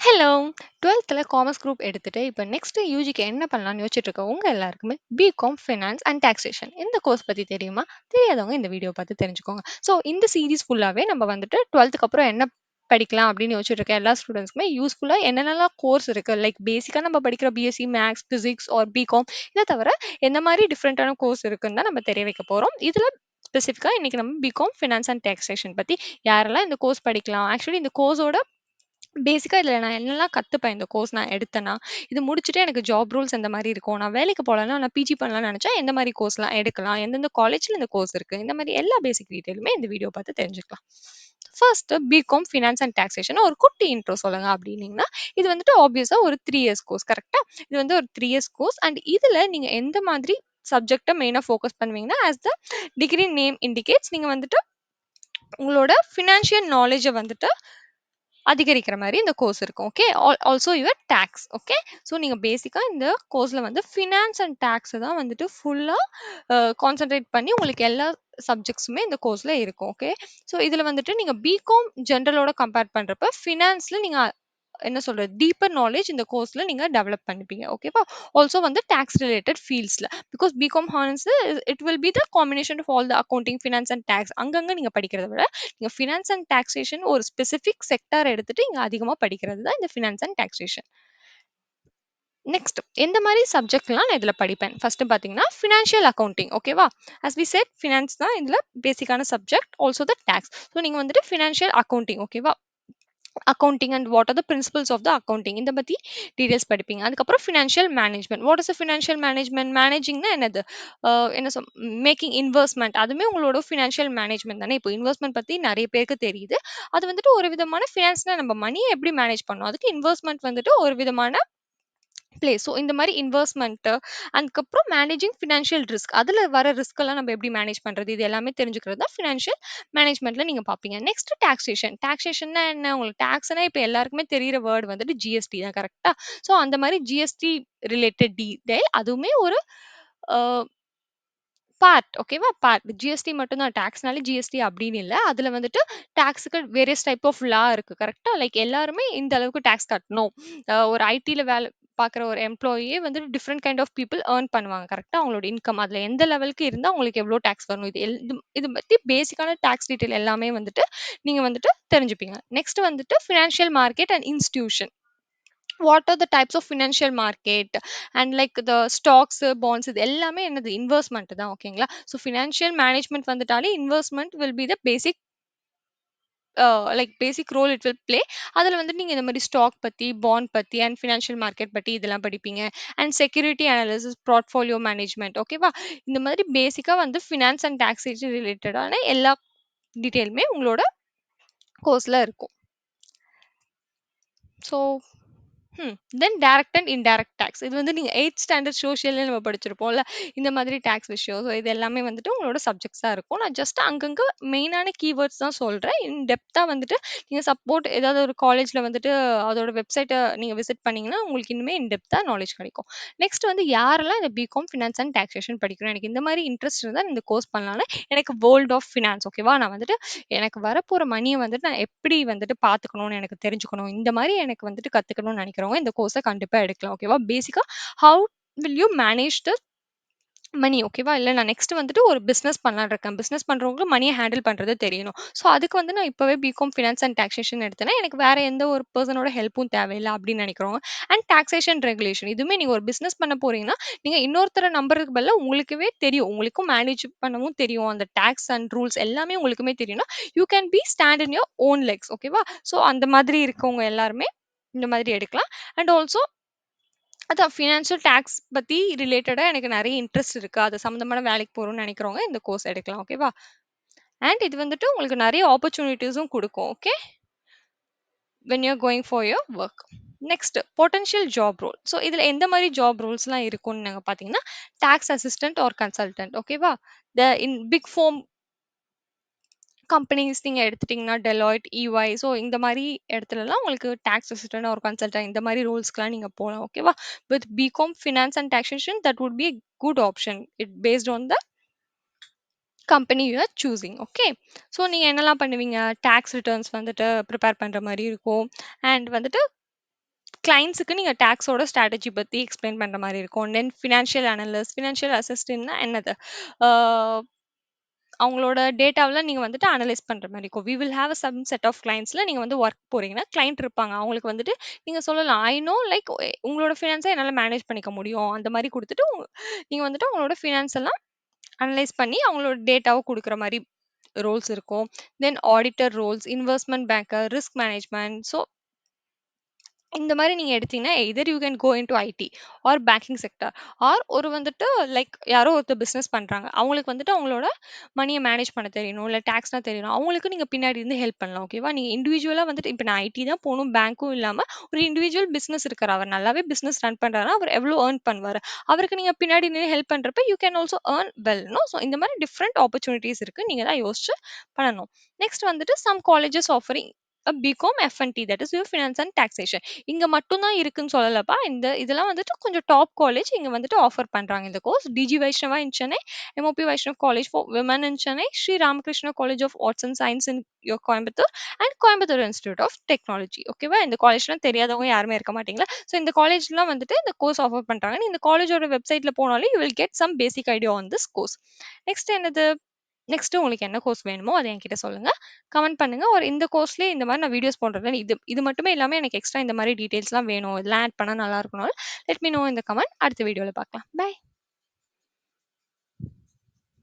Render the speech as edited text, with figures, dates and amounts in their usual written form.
Hello! 12th commerce group எடுத்துட்டு, இப்ப next யுஜிக்கு என்ன பண்ணலாம்னு யோசிச்சுட்டு இருக்க உங்க எல்லாருக்குமே பிகாம் ஃபினான்ஸ் அண்ட் டாக்ஸேஷன் இந்த கோர்ஸ் பத்தி தெரியுமா? தெரியாதவங்க இந்த வீடியோ பார்த்து தெரிஞ்சுக்கோங்க. ஸோ இந்த சீரிஸ் ஃபுல்லாவே நம்ம வந்துட்டு 12த்துக்கு அப்புறம் என்ன படிக்கலாம் அப்படின்னு யோசிச்சுட்டு இருக்க எல்லா ஸ்டூடெண்ட்ஸ்க்குமே யூஸ்ஃபுல்லா என்னென்னலாம் கோர்ஸ் இருக்கு. லைக் பேசிக்கா நம்ம படிக்கிற BSc maths, physics or BCom இத தவிர எந்த மாரி டிஃபரண்டான கோர்ஸ் இருக்குன்னு தான் நம்ம தெரிய வைக்க போறோம். இதுல ஸ்பெசிஃபிக்கா இன்னைக்கு நம்ம பிகாம் ஃபினான்ஸ் அண்ட் டாக்ஸேஷன் பத்தி யாரெல்லாம் இந்த கோர்ஸ் படிக்கலாம். ஆக்சுவலி இந்த கோர்ஸோட பேசிக்கா இதுல நான் என்னலாம் கத்துப்பேன் இந்த கோர்ஸ் நான் எடுத்தேன்னா, இது முடிச்சுட்டு எனக்கு ஜாப் ரோல்ஸ் எந்த மாரி இருக்கும்? நான் வேலைக்கு போலன்னா, நான் பிஜி பண்ணலாம்னு நெனச்சா எந்த மாரி கோர்ஸ்லாம் எடுக்கலாம்? எந்தெந்த காலேஜ்ல இந்த கோர்ஸ் இருக்கு? இந்த மாரி எல்லா பேசிக் டீட்டெயிலுமே இந்த வீடியோ பார்த்து தெரிஞ்சுக்கலாம். First BCom finance and taxation ஒரு குட்டி இன்ட்ரோ சொல்லுங்க அப்டின்னீங்கன்னா, இது வந்துட்டு ஆப்வியஸா ஒரு 3 இயர்ஸ் கோர்ஸ் கரெக்ட்டா? இது வந்து ஒரு 3 இயர்ஸ் கோர்ஸ் அண்ட் இதுல நீங்க எந்த மாதிரி சப்ஜெக்ட்ட மெயினா ஃபோக்கஸ் பண்ணுவீங்கன்னா, as the degree name indicates நீங்க வந்துட்டு உங்களோட ஃபினான்ஷியல் நாலேட்ஜ வந்துட்டு அதிகரிக்கிற மாரி இந்த கோர்ஸ் இருக்கும். Okay. Also your tax. Okay. So நீங்க பேசிக்கா இந்த கோர்ஸ்ல வந்து ஃபினான்ஸ் அண்ட் டாக்ஸ தான் வந்துட்டு ஃபுல்லா கான்சன்ட்ரேட் பண்ணி உங்களுக்கு எல்லா சப்ஜெக்ட்ஸுமே இந்த கோர்ஸ்ல இருக்கும். ஓகே. ஸோ இதுல வந்துட்டு நீங்க பிகாம் ஜெனரலோட கம்பேர் பண்றப்ப ஃபினான்ஸ்ல நீங்க என்ன சொல்றது? டீப்பர் நாலேட்ஜ் இந்த கோர்ஸ்ல நீங்க டெவலப் பண்ணிப்பீங்க. ஓகேவா? ஆல்சோ வந்து டாக்ஸ் ரிலேட்டட் ஃபீல்ட்ஸ்ல. Because BCom honours it will be the combination of all the accounting, finance and tax. அங்கங்க நீங்க படிக்கிறத விட, நீங்க ஃபினான்ஸ் அண்ட் டாக்ஸேஷன் ஒரு ஸ்பெசிஃபிக் செக்டார் எடுத்துட்டு இங்க அதிகமா படிக்கிறது தான் இந்த ஃபினான்ஸ் அண்ட் டாக்ஸேஷன். நெக்ஸ்ட் எந்த மாரி சப்ஜெக்ட்லாம் நான் இதுல படிப்பேன்? ஃபர்ஸ்ட் பார்த்தீங்கன்னா, ஃபினான்ஷியல் அக்கவுண்டிங் ஓகேவா? ஆஸ் வி செட் ஃபினான்ஸ் தான் இதுல பேசிக்கான subject. Also the tax. So நீங்க வந்துட்டு ஃபினான்ஷியல் அக்கவுண்டிங் ஓகேவா? Accounting and what are the principles of the accounting இந்த பத்தி டீடைல்ஸ் படிப்பீங்க. அதுக்கப்புறம் financial management. What is financial management? மேனேஜிங்னா என்னது? என்ன மேக்கிங் இன்வெஸ்ட்மெண்ட் அதுவுமே உங்களோட ஃபினான்ஷியல் மேனேஜ்மெண்ட் தானே. இப்போ இன்வெஸ்ட்மெண்ட் பத்தி நெறைய பேருக்கு தெரியுது. அது வந்துட்டு ஒரு விதமான ஃபினான்ஸ்னா நம்ம மணிய எப்படி மேனேஜ் பண்ணணும்? அதுக்கு இன்வெஸ்ட்மெண்ட் வந்துட்டு ஒரு விதமான பிளேஸ். ஸோ இந்த மாரி இன்வெஸ்ட்மென்ட் அதுக்கப்புறம் மேனேஜிங் ஃபினான்ஷியல் ரிஸ்க். அதுல வர ரிஸ்க் எல்லாம் நம்ம எப்படி மேனேஜ் பண்றது? இது எல்லாமே தெரிஞ்சுக்கிறது தான் ஃபினான்ஷியல் மேனேஜ்மென்ட்ல நீங்க பார்ப்பீங்க. Next taxation. டாக்ஸேஷன்னா என்ன? உங்களுக்கு டாக்ஸ்னா இப்ப எல்லாருக்குமே தெரியிற வேர்ட் வந்துட்டு ஜிஎஸ்டி தான் கரெக்ட்டா? ஸோ அந்த மாரி ஜிஎஸ்டி ரிலேட்டட் டீடைல் அதுவுமே ஒரு அ பார்ட் ஓகேவா? பார்ட். ஜிஎஸ்டி மட்டும் தான் டாக்ஸ்னாலே ஜிஎஸ்டி அப்படின்னு இல்ல. அதுல வந்துட்டு டாக்ஸ்க்கு வேரியஸ் டைப் ஆஃப் லா இருக்கு. கரெக்ட்டா? லைக் எல்லாருமே இந்த அளவுக்கு டாக்ஸ் கட்டணும். ஒரு ஐடில வேல பார்க்குற ஒரு எம்ப்ளாயியே வந்து different kind of people earn பண்ணுவாங்க. கரெக்ட்டா? அவங்களோட இன்கம் அதுல எந்த லெவலுக்கு இருந்தா உங்களுக்கு எவ்வளோ டாக்ஸ் வரணும். இது பத்தி பேசிக்கான டாக்ஸ் டீடைல் எல்லாமே வந்துட்டு நீங்க வந்துட்டு தெரிஞ்சுப்பீங்க. நெக்ஸ்ட் வந்துட்டு financial market and institution. What are the types of financial market and like the stocks bonds இது எல்லாமே என்னது இன்வெஸ்ட்மெண்ட் தான் ஓகேங்களா. ஸோ ஃபினான்ஷியல் மேனேஜ்மெண்ட் வந்துட்டாலே investment will be the basic like basic role it will play. அதில் வந்து நீங்கள் இந்த மாதிரி ஸ்டாக் பற்றி பாண்ட் பற்றி அண்ட் ஃபினான்ஷியல் மார்க்கெட் பற்றி இதெல்லாம் படிப்பீங்க. And security analysis portfolio management ஓகேவா. இந்த மாதிரி பேசிக்காக வந்து ஃபினான்ஸ் அண்ட் டாக்ஸேஷன் ரிலேட்டடான எல்லா டீட்டெயிலுமே உங்களோட கோர்ஸில் இருக்கும். So then direct and indirect tax. இது வந்து நீங்க 8த் ஸ்டாண்டர்ட் சோசியல்ல நம்ம படிச்சிருப்போம்ல. இந்த மாதிரி டாக்ஸ் விஷயம். ஸோ இது எல்லாமே வந்துட்டு உங்களோட சப்ஜெக்ட்ஸா இருக்கும். நான் ஜஸ்ட் அங்கங்க மெயினான கீவேர்ட்ஸ் தான் சொல்றேன். இன் டெப்த்தா வந்துட்டு நீங்க சப்போர்ட் ஏதாவது ஒரு காலேஜ்ல வந்துட்டு அதோட வெப்சைட்ட நீங்க விசிட் பண்ணீங்கன்னா, உங்களுக்கு இன்னுமே இன் டெப்த்தா நாலேட்ஜ் கிடைக்கும். நெக்ஸ்ட் வந்து யாரெல்லாம் இந்த பிகாம் ஃபினான்ஸ் அண்ட் டாக்ஸேஷன் படிக்கணும். எனக்கு இந்த மாதிரி இன்ட்ரெஸ்ட் இருந்தா இந்த கோர்ஸ் பண்ணலாம்னா, எனக்கு வேர்ல்ட் ஆஃப் ஃபினான்ஸ் ஓகேவா? நான் வந்துட்டு எனக்கு வரப்போற மணிய வந்துட்டு நான் எப்படி வந்துட்டு பார்த்துக்கணும்னு எனக்கு தெரிஞ்சுக்கணும். இந்த மாரி எனக்கு வந்துட்டு கத்துக்கணும்னு நெனைக்கிறவங்க இந்த கோர்ஸ கண்டிப்பா எடுக்கலாம். ஓகேவா? பேசிக்கா how will you manage the money ஓகேவா? இல்ல நான் நெக்ஸ்ட் வந்துட்டு ஒரு பிசினஸ் பண்ணலான்னு இருக்கேன். பிசினஸ் பண்றவங்களுக்கு மணிய ஹேண்டில் பண்றது தெரியணும். ஸோ அதுக்கு வந்து நான் இப்பவே பிகாம் ஃபினான்ஸ் அண்ட் டாக்ஸேஷன் எடுத்தேன்னா, எனக்கு வேற எந்த ஒரு பெர்சனோட ஹெல்ப்பும் தேவையில்ல அப்படின்னு நெனைக்கிறவங்க. அண்ட் டாக்ஸேஷன் ரெகுலேஷன் இதுவுமே நீங்க ஒரு பிசினஸ் பண்ண போறீங்கன்னா, நீங்க இன்னொருத்தர நம்புறதுக்கு பதிலா உங்களுக்கவே தெரியும். உங்களுக்கும் மேனேஜ் பண்ணவும் தெரியும். அந்த டாக்ஸ் அண்ட் ரூல்ஸ் எல்லாமே உங்களுக்குமே தெரியும்னா, you can be stand in your own Lex ஓகேவா? ஸோ அந்த மாதிரி இருக்கவங்க எல்லாருமே இந்த மாதிரி எடுக்கலாம். அண்ட் ஆல்சோ அதான் ஃபினான்ஷியல் டாக்ஸ் பத்தி ரிலேட்டடா எனக்கு நெறைய இன்ட்ரெஸ்ட் இருக்கு. அது சம்மந்தமான வேலைக்கு போறோம்னு நெனைக்கிறவங்க இந்த கோர்ஸ் எடுக்கலாம். ஓகேவா? அண்ட் இது வந்துட்டு உங்களுக்கு நெறைய ஆப்பர்ச்சுனிட்டீஸும் குடுக்கும். Okay. When you are going for your work. Next potential job role. So இதுல எந்த மாரி ஜாப் ரோல்ஸ்லாம் இருக்கும்னு நாங்க பார்த்தீங்கன்னா, டாக்ஸ் அசிஸ்டன்ட் ஆர் கன்சல்டன்ட் ஓகேவா? இன் பிக் ஃபோம் கம்பெனிஸ் நீங்க எடுத்துட்டீங்கன்னா, Deloitte, EY ஸோ இந்த மாரி இடத்துலலாம் உங்களுக்கு டாக்ஸ் அசிஸ்டன்ட் ஒரு கன்சல்டன்ட் இந்த மாரி ரோல்ஸ்க்குலாம் நீங்க போலாம். ஓகேவா? With BCom finance and taxation that would be a good option. It based on the company you are choosing. Okay. So நீங்க என்னலாம் பண்ணுவீங்க? டாக்ஸ் ரிட்டர்ன்ஸ் வந்துட்டு ப்ரிப்பேர் பண்ற மாரி இருக்கும். அண்ட் வந்துட்டு கிளையண்ட்ஸுக்கு நீங்க டாக்ஸோட ஸ்ட்ராட்டஜி பத்தி எக்ஸ்பிளைன் பண்ற மாரி இருக்கும். தென் ஃபினான்ஷியல் அனலிஸ்ட், ஃபினான்ஷியல் அசிஸ்டன்ட்னா என்னது? ஆ அவங்களோட டேட்டாவெல்லாம் நீங்க வந்துட்டு அனலைஸ் பண்ற மாரி இருக்கும். We will have some set of கிளையண்ட்ஸ்ல நீங்க வந்து ஒர்க் போறீங்கன்னா, கிளையண்ட் இருப்பாங்க. அவங்களுக்கு வந்துட்டு நீங்க சொல்லலாம். ஐ நோ லைக் உங்களோட ஃபினான்ஸ என்னால மேனேஜ் பண்ணிக்க முடியும். அந்த மாரி குடுத்துட்டு, நீங்க வந்துட்டு உங்களோட ஃபினான்ஸ் எல்லாம் அனலைஸ் பண்ணி அவங்களோட டேட்டாவ குடுக்குற மாரி ரோல்ஸ் இருக்கும். Then auditor roles, investment banker, risk management. So இந்த மாரி நீங்க எடுத்தீங்கன்னா, either you can go into IT or banking sector. Or ஒரு வந்துட்டு லைக் யாரோ ஒருத்தர் பிசினஸ் பண்றாங்க. அவங்களுக்கு வந்துட்டு அவங்களோட மணிய மேனேஜ் பண்ண தெரியணும். இல்ல டாக்ஸ்லாம் தெரியணும். அவங்களுக்கு நீங்க பின்னாடி இருந்து ஹெல்ப் பண்ணலாம். ஓகேவா? நீங்க இண்டிவிஜுவலா வந்துட்டு இப்ப நான் ஐடி தான் போணும், பேங்க்கும் இல்லாம ஒரு இண்டிவிஜுவல் பிசினஸ் இருக்காரு. அவர் நல்லாவே பிசினஸ் ரன் பண்றாருன்னா, அவர் எவ்ளோ ஏர்ன் பண்ணுவாரு? அவருக்கு நீங்க பின்னாடி நின்னு ஹெல்ப் பண்றப்ப, you can also earn well no. So இந்த மாரி டிஃபரெண்ட் ஆப்பர்ச்சுனிட்டீஸ் இருக்கு. நீங்க தான் யோசிச்சு பண்ணணும். நெக்ஸ்ட் வந்துட்டு சம் colleges offering BCom F and T that is your finance and taxation. இங்க மட்டும் தான் இருக்குன்னு சொல்லலப்பா. இதெல்லாம் வந்துட்டு கொஞ்சம் டாப் காலேஜ் இங்க வந்துட்டு ஆஃபர் பண்றாங்க இந்த course. DG Vaishnava in Chennai, MOP Vaishnav college for women in Chennai, Sri Ramakrishna college of arts and science in Coimbatore and Coimbatore institute of technology. ஓகேவா? இந்த காலேஜ்லாம் தெரியாதவங்க யாருமே இருக்க மாட்டீங்களா? ஸோ இந்த காலேஜ்லாம் வந்துட்டு இந்த கோர்ஸ் ஆஃபர் பண்றாங்க. இந்த காலேஜோட வெப்சைட்ல போனாலே you will get some basic idea on this course. Next என்னது? நெக்ஸ்ட் உங்களுக்கு என்ன கோர்ஸ் வேணுமோ அத என்கிட்ட சொல்லுங்க. கமெண்ட் பண்ணுங்க. ஒரு இந்த கோர்ஸ்லயே இந்த மாரி நான் வீடியோஸ் போடுறேன். இது இது மட்டுமே இல்லாம எனக்கு எக்ஸ்ட்ரா இந்த மாரி டீடைல்ஸ்லாம் வேணும். இதெல்லாம் ஆட் பண்ணா நல்லா இருக்கும்னாலும் let me know in the comment. அடுத்த வீடியோல பார்க்கலாம். பை.